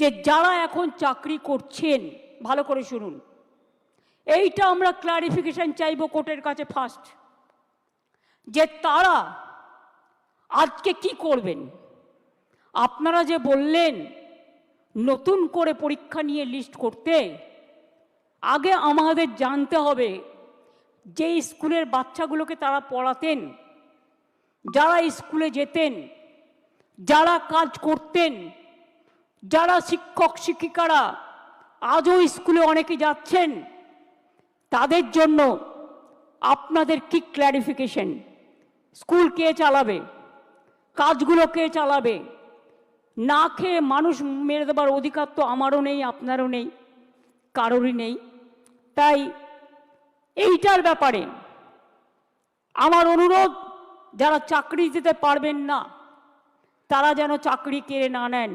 যে যারা এখন চাকরি করছেন, ভালো করে শুনুন, এইটা আমরা ক্লারিফিকেশন চাইব কোর্টের কাছে ফার্স্ট, যে তারা আজকে কি করবেন। আপনারা যে বললেন নতুন করে পরীক্ষা নিয়ে লিস্ট করতে, আগে আমাদের জানতে হবে যে স্কুলের বাচ্চাগুলোকে তারা পড়াতেন, যারা স্কুলে যেতেন, যারা কাজ করতেন, যারা শিক্ষক শিক্ষিকারা আজও স্কুলে অনেকে যাচ্ছেন, তাদের জন্য আপনাদের কি ক্ল্যারিফিকেশন? স্কুল কে চালাবে? কাজগুলো কে চালাবে? না খেয়ে মানুষ মেরে দেবার অধিকার তো আমারও নেই, আপনারও নেই, কারোরই নেই। তাই এইটার ব্যাপারে আমার অনুরোধ, যারা চাকরি দিতে পারবেন না তারা যেন চাকরি কেড়ে না নেন।